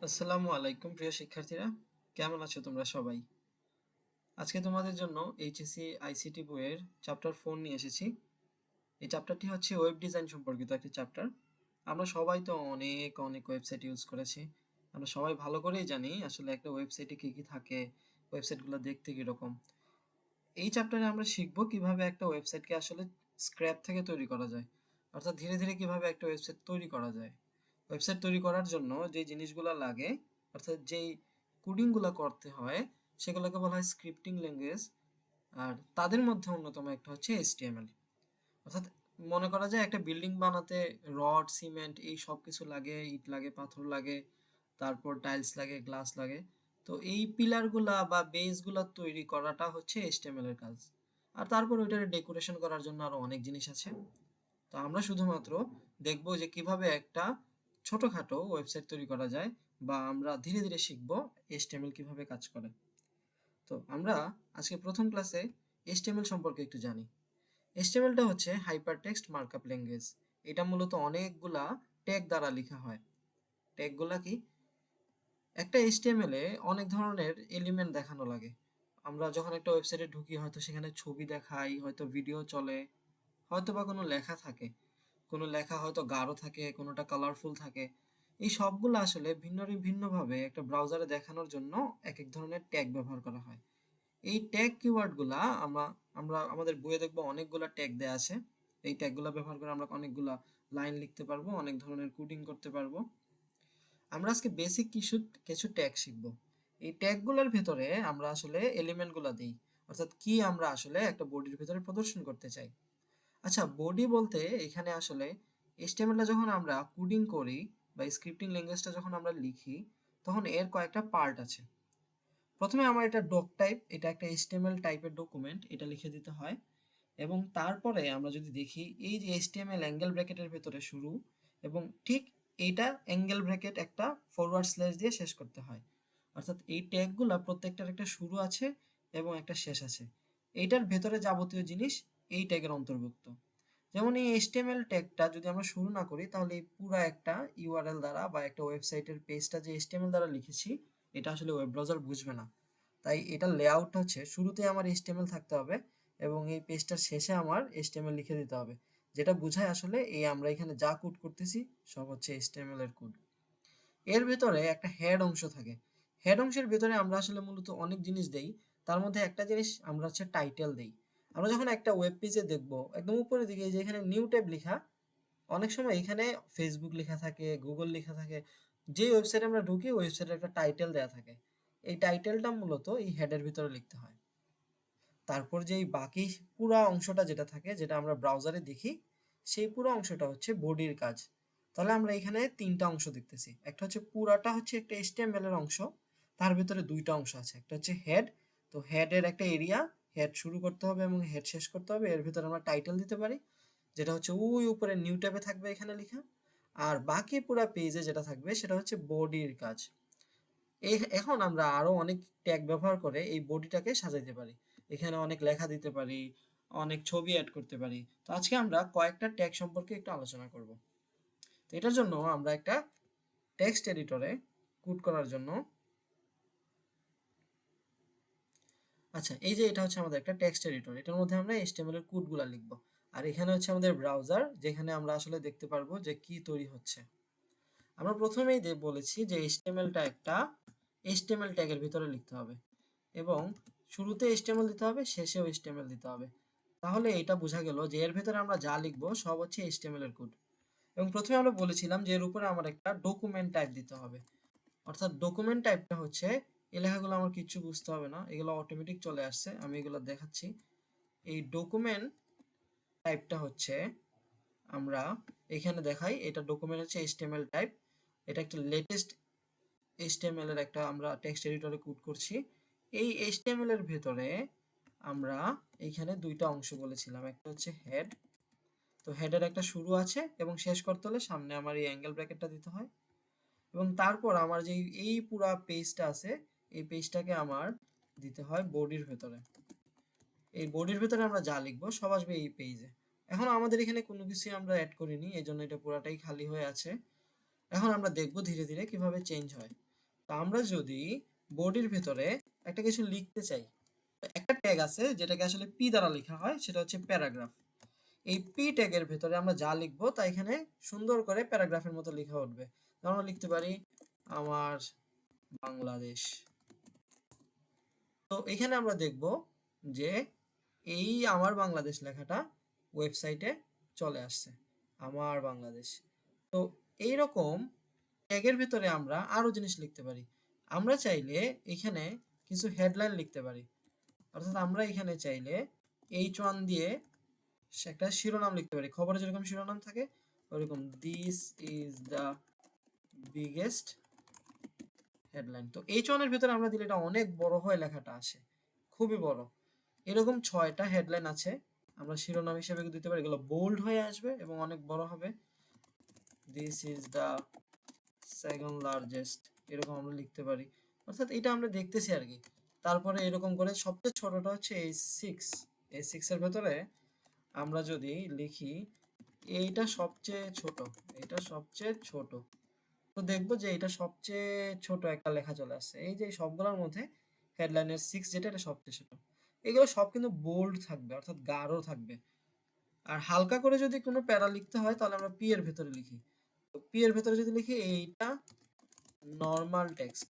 আসসালামু আলাইকুম প্রিয় শিক্ষার্থীরা, কেমন আছো তোমরা সবাই? আজকে তোমাদের জন্য এইচএসসি আইসিটি বইয়ের চ্যাপ্টার 4 নিয়ে এসেছি। এই চ্যাপ্টারটি হচ্ছে ওয়েব ডিজাইন সম্পর্কিত একটি চ্যাপ্টার। আমরা সবাই তো অনেক অনেক ওয়েবসাইট ইউজ করেছি। আমরা সবাই ভালো করেই জানি আসলে একটা ওয়েবসাইটে কি কি থাকে, ওয়েবসাইটগুলো দেখতে কিরকম। এই চ্যাপ্টারে আমরা শিখব কিভাবে একটা ওয়েবসাইটকে আসলে স্ক্র্যাপ থেকে তৈরি করা যায়, অর্থাৎ ধীরে ধীরে কিভাবে একটা ওয়েবসাইট তৈরি করা যায়। ওয়েবসাইট তৈরি করার জন্য যে জিনিসগুলো লাগে, অর্থাৎ যেই কোডিংগুলো করতে হয়, সেগুলোকে বলা হয় স্ক্রিপ্টিং ল্যাঙ্গুয়েজ। আর তাদের মধ্যে অন্যতম একটা হচ্ছে এইচটিএমএল। অর্থাৎ মনে করা যায় একটা বিল্ডিং বানাতে রড, সিমেন্ট এই সব কিছু লাগে, ইট লাগে, পাথর লাগে, তারপর টাইলস লাগে, গ্লাস লাগে। তো এই পিলারগুলা বা বেসগুলা তৈরি করাটা হচ্ছে এইচটিএমএল এর কাজ। আর তারপর ওইটারে ডেকোরেশন করার জন্য আরো অনেক জিনিস আছে। তো আমরা শুধুমাত্র দেখব যে কিভাবে একটা ছোটখাটো ওয়েবসাইট তৈরি করা যায়, বা আমরা ধীরে ধীরে শিখব এইচটিএমএল কিভাবে কাজ করে। তো আমরা আজকে প্রথম ক্লাসে এইচটিএমএল সম্পর্কে একটু জানি। এইচটিএমএলটা হচ্ছে হাইপারটেক্সট মার্কআপ ল্যাঙ্গুয়েজ। এটা মূলত অনেকগুলা ট্যাগ দ্বারা লেখা হয়। ট্যাগগুলা কি? একটা এইচটিএমএল এ অনেক ধরনের এলিমেন্ট দেখানো লাগে। আমরা যখন একটা ওয়েবসাইটে ঢুকি, হয়তো সেখানে ছবি দেখাই, হয়তো ভিডিও চলে, হয়তো বা কোনো লেখা থাকে। কোনো লেখা হয়তো গাঢ় থাকে, কোনোটা কালারফুল থাকে। এই সবগুলো আসলে ভিন্ন ভিন্নভাবে একটা ব্রাউজারে দেখানোর জন্য এক এক ধরনের ট্যাগ ব্যবহার করা হয়। এই ট্যাগ কিওয়ার্ডগুলা আমরা আমরা আমাদের বইয়ে দেখবো অনেকগুলা ট্যাগ দেয়া আছে। এই ট্যাগগুলা ব্যবহার করে আমরা অনেকগুলা লাইন লিখতে পারবো, অনেক ধরনের কোডিং করতে পারবো। আমরা আজকে বেসিক কিছু কিছু ট্যাগ শিখব। এই ট্যাগগুলোর ভেতরে আমরা আসলে এলিমেন্টগুলা দিই, অর্থাৎ কি আমরা আসলে একটা বডির ভেতরে প্রদর্শন করতে চাই। আচ্ছা, বডি বলতে এখানে আসলে এইচটিএমএলটা যখন আমরা কোডিং করি বা স্ক্রিপ্টিং ল্যাঙ্গুয়েজটা যখন আমরা লিখি, তখন এর কয়েকটা পার্ট আছে। প্রথমে আমার এটা ডক টাইপ, এটা একটা এইচটিএমএল টাইপের ডকুমেন্ট, এটা লিখে দিতে হয়। এবং তারপরে আমরা যদি দেখি, এই যে এইচটিএমএল অ্যাঙ্গেল ব্র্যাকেটের ভেতরে শুরু, এবং ঠিক এইটা অ্যাঙ্গেল ব্র্যাকেট একটা ফরওয়ার্ড স্ল্যাশ দিয়ে শেষ করতে হয়। অর্থাৎ এই ট্যাগগুলা প্রত্যেকটার একটা শুরু আছে এবং একটা শেষ আছে। এইটার ভেতরে যাবতীয় জিনিস এই ট্যাগের অন্তর্ভুক্ত। যেমন এই এইচটিএমএল ট্যাগটা যদি আমরা শুরু না করি, তাহলে এই পুরা একটা ইউআরএল দ্বারা বা একটা ওয়েবসাইটের পেজটা যে এইচটিএমএল দ্বারা লিখেছি, এটা আসলে ওয়েব ব্রাউজার বুঝবে না। তাই এটার লেআউট হচ্ছে শুরুতে আমার এইচটিএমএল থাকতে হবে এবং এই পেজটার শেষে আমার এইচটিএমএল লিখে দিতে হবে, যেটা বোঝায় আসলে এই আমরা এখানে যা কোড করতেছি সব হচ্ছে এইচটিএমএল এর কোড। এর ভেতরে একটা হেড অংশ থাকে। হেড অংশের ভেতরে আমরা আসলে মূলত অনেক জিনিস দেই। তার মধ্যে একটা জিনিস আমরা হচ্ছে টাইটেল দেই। আমরা যখন একটা ওয়েব পেজে দেখবো, একদম উপরের দিকে এই যে এখানে নিউ ট্যাব লেখা, অনেক সময় এখানে ফেসবুক লেখা থাকে, গুগল লেখা থাকে। যে ওয়েবসাইটে আমরা ঢুকি, ওয়েবসাইটের একটা টাইটেল দেওয়া থাকে। এই টাইটেলটা মূলত এই হেডের ভিতরে লিখতে হয়। তারপর যেই বাকি পুরা অংশটা যেটা থাকে, যেটা আমরা ব্রাউজারে দেখি, সেই পুরো অংশটা হচ্ছে বডির কাজ। তাহলে আমরা এখানে তিনটা অংশ দেখতেছি। একটা হচ্ছে পুরাটা হচ্ছে একটা এইচটিএমএল এর অংশ, তার ভিতরে দুইটা অংশ আছে। একটা হচ্ছে হেড, তো হেডের একটা এরিয়া, হেড শুরু করতে হবে এবং হেড শেষ করতে হবে। এর ভিতরে আমরা টাইটেল দিতে পারি, যেটা হচ্ছে ওই উপরে নিউ ট্যাবে থাকবে এখানে লেখা। আর বাকি পুরা পেজে যেটা থাকবে সেটা হচ্ছে বডির কাজ। এখন আমরা আরো অনেক ট্যাগ ব্যবহার করে এই বডিটাকে সাজাইতে পারি। এখানে অনেক লেখা দিতে পারি, অনেক ছবি অ্যাড করতে পারি। তো আজকে আমরা কয়েকটা ট্যাগ সম্পর্কে একটু আলোচনা করব। তো এটার জন্য আমরা একটা টেক্সট এডিটরে কোড করার জন্য, আচ্ছা এই যে এটা হচ্ছে আমাদের একটা টেক্সট এডিটর, এটার মধ্যে আমরা এইচটিএমএল এর কোডগুলো লিখব। আর এখানে হচ্ছে আমাদের ব্রাউজার, যেখানে আমরা আসলে দেখতে পারবো যে কি তৈরি হচ্ছে। আমরা প্রথমেই বলেছি যে এইচটিএমএলটা একটা এইচটিএমএল ট্যাগের ভিতরে লিখতে হবে এবং শুরুতে এইচটিএমএল দিতে হবে, শেষেও এইচটিএমএল দিতে হবে। তাহলে এটা বোঝা গেল যে এর ভেতরে আমরা যা লিখবো সব হচ্ছে এইচটিএমএল এর কোড। এবং প্রথমে আমরা বলেছিলাম যে এর উপরে আমার একটা ডকুমেন্ট টাইপ দিতে হবে। অর্থাৎ ডকুমেন্ট টাইপটা হচ্ছে, এই লেখাগুলো আমার কিচ্ছু বুঝতে হবে না, এগুলো অটোমেটিক চলে আসছে, আমি এগুলো দেখাচ্ছি। এই ডকুমেন্ট টাইপটা হচ্ছে, আমরা এখানে দেখাই, এটা ডকুমেন্ট হচ্ছে এইচটিএমএল টাইপ। এটা একটা লেটেস্ট এইচটিএমএল এর একটা আমরা টেক্সট এডিটরে কোড করছি। এই এইচটিএমএল এর ভেতরে আমরা এইখানে দুইটা অংশ বলেছিলাম, একটা হচ্ছে হেড, তো হেডের একটা শুরু আছে এবং শেষ করতে হলে সামনে আমার এই অ্যাঙ্গেল ব্র্যাকেটটা দিতে হয়। এবং তারপর আমার যে এই পুরা পেজটা আছে, এই পেজটাকে আমার দিতে হয় বডির ভেতরে। এই বডির ভেতরে আমরা যা লিখবো সব আসবে এই পেজে। এখন আমাদের এখানে কোনো কিছু আমরা অ্যাড করিনি, এই জন্য এটা পুরাটাই খালি হয়ে আছে। এখন আমরা দেখব ধীরে ধীরে কিভাবে চেঞ্জ হয়। তা আমরা যদি বডির ভেতরে একটা কিছু লিখতে চাই, একটা ট্যাগ আছে যেটাকে আসলে পি দ্বারা লেখা হয়, সেটা হচ্ছে প্যারাগ্রাফ। এই পি ট্যাগের ভেতরে আমরা যা লিখবো তা এখানে সুন্দর করে প্যারাগ্রাফের মতো লেখা উঠবে। আমরা লিখতে পারি আমার বাংলাদেশ। তো এখানে আমরা দেখব যে এই আমার বাংলাদেশ লেখাটা ওয়েবসাইটে চলে আসছে, আমার বাংলাদেশ। তো এইরকম ট্যাগের ভিতরে আমরা আরো জিনিস লিখতে পারি। আমরা চাইলে এখানে কিছু হেডলাইন লিখতে পারি, অর্থাৎ আমরা এখানে চাইলে H1 দিয়ে একটা শিরোনাম লিখতে পারি, খবরে যেরকম শিরোনাম থাকে ওরকম, this is the biggest headline. তো H1 এর ভিতরে আমরা দিলে এটা অনেক বড় হয়, লেখাটা আসে খুবই বড়। এরকম 6টা হেডলাইন আছে, আমরা শিরোনাম হিসেবে দিতে পারি, এগুলো বোল্ড হয়ে আসবে এবং অনেক বড় হবে। This is the second largest, এরকম আমরা লিখতে পারি, অর্থাৎ এটা আমরা দেখতেছি আর কি। তারপরে এরকম করে সবচেয়ে ছোটটা হচ্ছে A6, A6 এর ভেতরে আমরা যদি লিখি এইটা সবচেয়ে ছোট, এটা সবচেয়ে ছোট, তো দেখবো যে এটা সবচেয়ে ছোট একটা লেখা চলে আসছে। এই যে সবগুলোর মধ্যে হেডলাইনের 6 যেটা, এটা সবচেয়ে ছোট। এগুলো সব কিন্তু বোল্ড থাকবে, অর্থাৎ গাঢ় থাকবে। আর হালকা করে যদি কোনো প্যারা লিখতে হয় তাহলে আমরা পি এর ভেতরে লিখি। তো পি এর ভেতরে যদি লিখি এইটা নরমাল টেক্সট,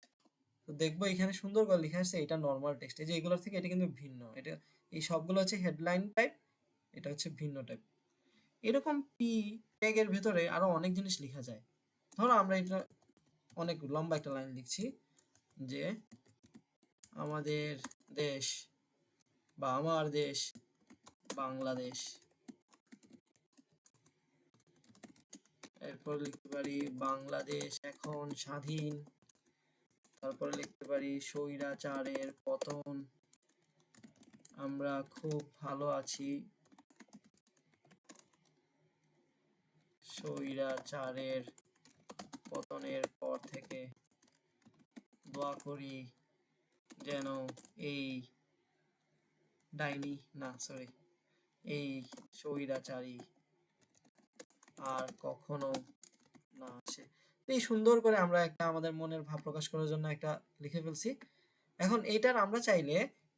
তো দেখবো এখানে সুন্দর করে লেখা আছে এটা নরমাল টেক্সট। এই যে এগুলোর থেকে এটা কিন্তু ভিন্ন, এটা এই সবগুলো হচ্ছে হেডলাইন টাইপ, এটা হচ্ছে ভিন্ন টাইপ। এরকম পি ট্যাগের ভেতরে আরো অনেক জিনিস লেখা যায়। ধরো আমরা এটা অনেক লম্বা একটা লাইন লিখছি যে আমাদের দেশ বা আমার দেশ বাংলাদেশ, এরপর লিখতে পারি বাংলাদেশ এখন স্বাধীন, তারপরে লিখতে পারি স্বৈরাচারের পতন, আমরা খুব ভালো আছি, স্বৈরাচারের পতনের পর থেকে দোয়া করি যেন এই ডাইনি না সরি এই স্বৈরাচারী আর কখনো না আসে। এই সুন্দর করে আমরা একটা আমাদের মনের ভাব প্রকাশ করার জন্য একটা লিখে ফেলছি। এখন এইটার আমরা চাইলে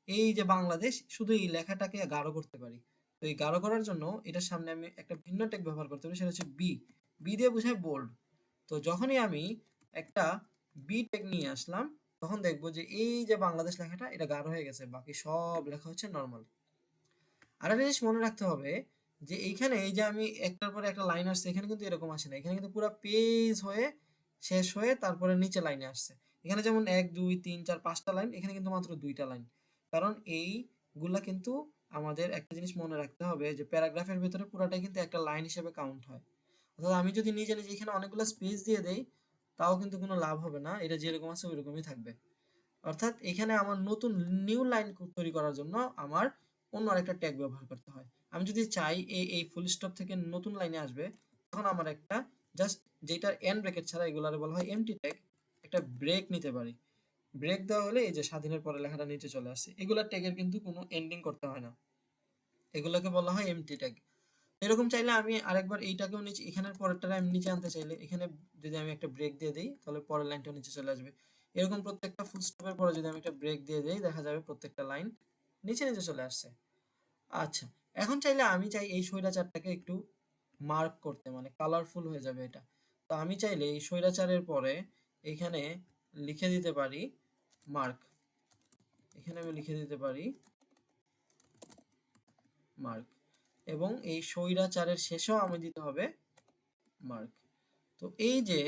এই যে বাংলাদেশ শুধু এই লেখাটাকে গাঢ় করতে পারি। তো এই গাঢ় করার জন্য এটার সামনে আমি একটা ভিন্ন ট্যাগ ব্যবহার করতে পারি, সেটা হচ্ছে বি। বি দিয়ে বোঝায় বোল্ড। তো যখনই আমি একটা বি ট্যাগ নিয়ে আসলাম তখন দেখবো যে এই যে বাংলাদেশ লেখাটা এটা গাঢ় হয়ে গেছে, বাকি সব লেখা হচ্ছে নর্মাল। আরেকটা জিনিস মনে রাখতে হবে যে এইখানে এই যে আমি একটার পরে একটা লাইন আসছে, এখানে কিন্তু এরকম আসে না, এখানে কিন্তু পুরো পেজ হয়ে শেষ হয়ে তারপরে নিচে লাইনে আসছে। এখানে যেমন 1 2 3 4 5টা লাইন, এখানে কিন্তু মাত্র 2টা লাইন। কারণ এইগুলা কিন্তু আমাদের একটা জিনিস মনে রাখতে হবে যে প্যারাগ্রাফের ভিতরে পুরাটাই কিন্তু একটা লাইন হিসেবে কাউন্ট হয়। অর্থাৎ আমি যদি নিজে নিজে এখানে অনেকগুলো স্পেস দিয়ে দেই তাও কিন্তু কোনো লাভ হবে না, এটা যেরকম আছে ওইরকমই থাকবে। অর্থাৎ এখানে আমার নতুন নিউ লাইন তৈরি করার জন্য আমার অন্য আরেকটা ট্যাগ ব্যবহার করতে হয়। আমি যদি চাই এই ফুল স্টপ থেকে নতুন লাইনে আসবে, তখন আমার একটা জাস্ট যেটার এন্ড ব্র্যাকেট ছাড়া এগুলারে বলা হয় এমটি ট্যাগ, একটা ব্রেক নিতে পারি। ব্রেক দেওয়া হলে এই যে স্বাধীনের পরে লেখাটা নিচে চলে আসছে, এগুলা ট্যাগের কিন্তু কোনো এন্ডিং করতে হয় না, এগুলোকে বলা হয় এমটি ট্যাগ। এরকম চাইলে আমি আরেকবার এইটাকেও নিচে, এখানের পরেরটা আমি নিচে আনতে চাইলে এখানে যদি আমি একটা ব্রেক দিয়ে দিই তাহলে পরের লাইনটাও নিচে চলে আসবে। এরকম প্রত্যেকটা ফুল স্টপের পরে যদি আমি একটা ব্রেক দিয়ে দিই দেখা যাবে প্রত্যেকটা লাইন নিচে নিচে চলে আসছে। আচ্ছা, এখন চাইলে আমি চাই এই স্বৈরাচারটাকে একটু মার্ক করতে, মানে কালারফুল হয়ে যাবে এটা। তো আমি চাইলে এই স্বৈরাচারের পরে এখানে লিখে দিতে পারি মার্ক, এখানে আমি লিখে দিতে পারি মার্ক, এবং এই স্বৈরাচারের শেষেও আমি দিতে হবে মার্ক। তো এই যে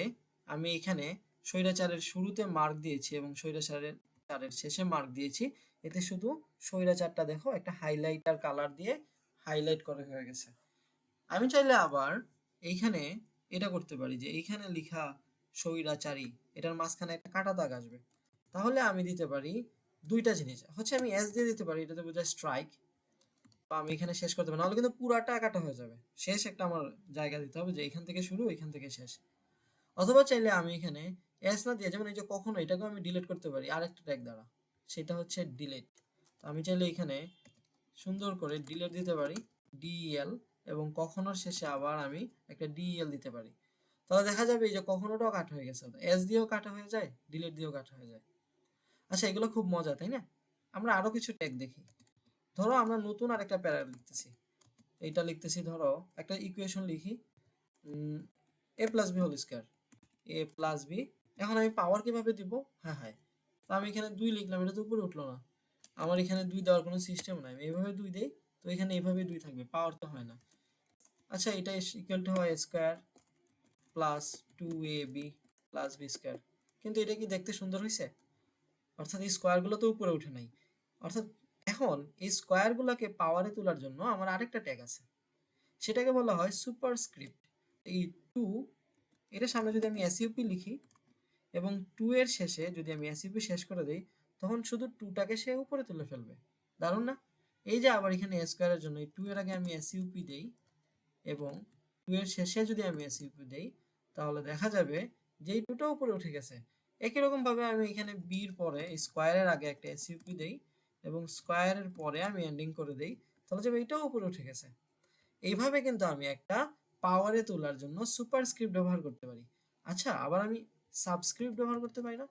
আমি এখানে স্বৈরাচারের শুরুতে মার্ক দিয়েছি এবং স্বৈরাচারের চারের শেষে মার্ক দিয়েছি, এতে শুধু স্বৈরাচারটা দেখো একটা হাইলাইটার কালার দিয়ে হাইলাইট করা হয়ে গেছে। আমি চাইলে আবার এইখানে এটা করতে পারি যে এইখানে লেখা স্বৈরাচারী, এটার মাঝখানে একটা কাটা দাগ আসবে, তাহলে আমি দিতে পারি দুইটা জিনিস হচ্ছে, আমি এস দিয়ে দিতে পারি, এটাতে বোঝায় স্ট্রাইক, বা আমি এখানে শেষ করতে পারি, নাহলে কিন্তু পুরাটা কাটা হয়ে যাবে। শেষ একটা আমার জায়গা দিতে হবে যে এখান থেকে শুরু এখান থেকে শেষ। অথবা চাইলে আমি এখানে এস না দিয়ে, যেমন এই যে কখনো, এটাকেও আমি ডিলিট করতে পারি আরেকটা ট্যাগ দ্বারা, সেটা হচ্ছে ডিলিট। তো আমি চাইলে এখানে সুন্দর করে ডিলিট দিতে পারি ডিএল, এবং কখনোর শেষে আবার আমি একটা ডিএল দিতে পারি। তাহলে দেখা যাবে এই যে কখনোটাও কাটা হয়ে গেছে, এস দিয়েও কাটা হয়ে যায়, ডিলিট দিয়েও কাটা হয়ে যায়। আচ্ছা, এগুলো খুব মজা তাই না? আমরা আরো কিছু ট্যাগ দেখি। ধরো আমরা নতুন আরেকটা প্যারা লিখতেছি, এইটা লিখতেছি, ধরো একটা ইকুয়েশন লিখি, এ প্লাস বি হোল স্কয়ার, এ প্লাস বি। এখন আমি পাওয়ার কিভাবে দিব? হ্যাঁ হ্যাঁ, তো আমি এখানে 2 লিখলাম, এটা তো উপরে উঠলো না। আমার এখানে 2 দেওয়ার কোনো সিস্টেম নাই, আমি এইভাবে 2 দেই, তো এখানে এইভাবে 2 থাকবে, পাওয়ার তো হয় না। আচ্ছা, এটা ইকুয়াল টু হয় square plus 2ab plus B square. কিন্তু এটা কি দেখতে সুন্দর হয়েছে? অর্থাৎ এই স্কোয়ারগুলো তো উপরে উঠে নাই। অর্থাৎ এখন এই স্কোয়ারগুলোকে পাওয়ারে তোলার জন্য আমার আরেকটা ট্যাগ আছে, সেটাকে বলা হয় সুপারস্ক্রিপ্ট। এই 2, এটার সামনে যদি আমি এসইউপি লিখি এবং 2 এর শেষে যদি আমি এসইউপি শেষ করে দেই, তখন শুধু 2টাকে সে উপরে তুলে ফেলবে। দারুণ না? এই যে আবার এখানে স্কোয়ারের জন্য এই 2 এর আগে আমি এসইউপি দেই এবং 2 এর শেষে যদি আমি এসইউপি দেই, তাহলে দেখা যাবে যে এই 2টা উপরে উঠে গেছে। একই রকম ভাবে আমি এখানে বি এর পরে স্কোয়ারের আগে একটা এসইউপি দেই এবং স্কোয়ারের পরে আমি এন্ডিং করে দেই, তাহলে যাবে এটাও উপরে উঠে গেছে। এইভাবে কিন্তু আমি একটা পাওয়ারে তোলার জন্য সুপারস্ক্রিপ্ট ব্যবহার করতে পারি। আচ্ছা, আবার আমি সাবস্ক্রিপ্ট ব্যবহার করতে পারি না?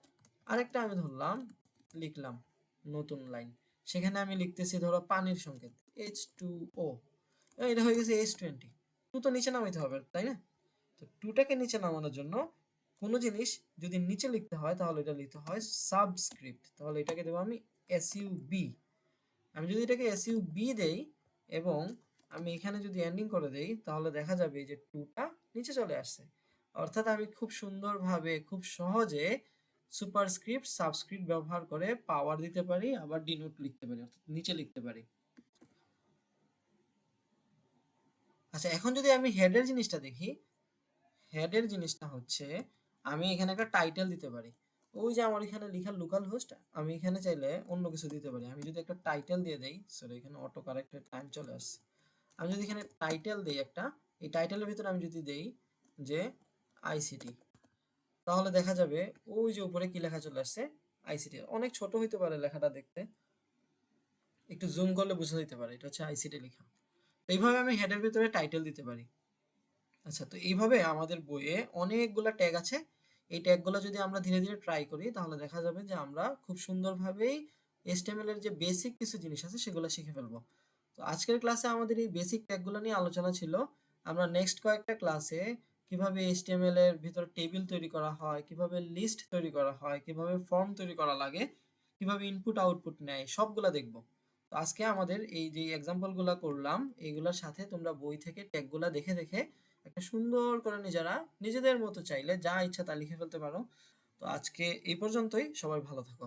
আরেকটা আমি ধরলাম, লিখলাম নতুন লাইন, সেখানে আমি লিখতেছি ধরো পানির সংকেত H2O, এটা হয়ে গেছে H20। 2 তো নিচে নামাইতে হবে তাই না? তো 2টাকে নিচে নামানোর জন্য কোনো জিনিস যদি নিচে লিখতে হয় তাহলে এটা লিখতে হয় সাবস্ক্রিপ্ট, তাহলে এটাকে দেবো আমি এসইউবি। আমি যদি এটাকে এসইউবি দেই এবং আমি এখানে যদি এন্ডিং করে দেই, তাহলে দেখা যাবে যে 2টা নিচে চলে আসছে। অর্থাৎ আমি খুব সুন্দরভাবে খুব সহজে সুপারস্ক্রিপ্ট সাবস্ক্রিপ্ট ব্যবহার করে পাওয়ার দিতে পারি, আবার ডিনোট লিখতে পারি, অর্থাৎ নিচে লিখতে পারি। আচ্ছা, এখন যদি আমি হেডের জিনিসটা দেখি, হেডের জিনিসটা হচ্ছে আমি এখানে একটা টাইটেল দিতে পারি। ওই যে আমার এখানে লেখা লোকাল হোস্ট, আমি এখানে চাইলে অন্য কিছু দিতে পারি। আমি যদি একটা টাইটেল দিয়ে দেই, সরি এখানে অটো কারেক্টের টাইম চলে আসছে। আমি যদি এখানে টাইটেল দেই একটা, এই টাইটেলের ভিতরে আমি যদি দেই যে আইসিটি, তাহলে দেখা যাবে ওই যে উপরে কি লেখা চলে আসছে, আইসিটি। অনেক ছোট হইতে পারে লেখাটা দেখতে, একটু জুম করলে বোঝা যেতে পারে এটা হচ্ছে আইসিটি লেখা। তো এইভাবে আমি হেডের ভিতরে টাইটেল দিতে পারি। আচ্ছা, তো এইভাবে আমাদের বইয়ে অনেকগুলা ট্যাগ আছে। এই ট্যাগগুলো যদি আমরা ধীরে ধীরে ট্রাই করি, তাহলে দেখা যাবে যে আমরা খুব সুন্দরভাবেই HTML এর যে বেসিক কিছু জিনিস আছে সেগুলো শিখে ফেলবো। তো আজকের ক্লাসে আমাদের এই বেসিক ট্যাগগুলো নিয়ে আলোচনা ছিল। আমরা নেক্সট কয়েকটা ক্লাসে কিভাবে HTML এর ভিতর টেবিল তৈরি করা হয়, কিভাবে লিস্ট তৈরি করা হয়, কিভাবে ফর্ম তৈরি করা লাগে, কিভাবে ইনপুট আউটপুট নেয়, সবগুলা দেখবো। তো আজকে আমাদের এই যে এক্সাম্পল গুলা করলাম, এইগুলোর সাথে তোমরা বই থেকে ট্যাগগুলা দেখে দেখে একটা সুন্দর করে নিজেরা নিজেদের মতো চাইলে যা ইচ্ছা তা লিখে ফেলতে পারো। তো আজকে এই পর্যন্তই, সবাই ভালো থাকো।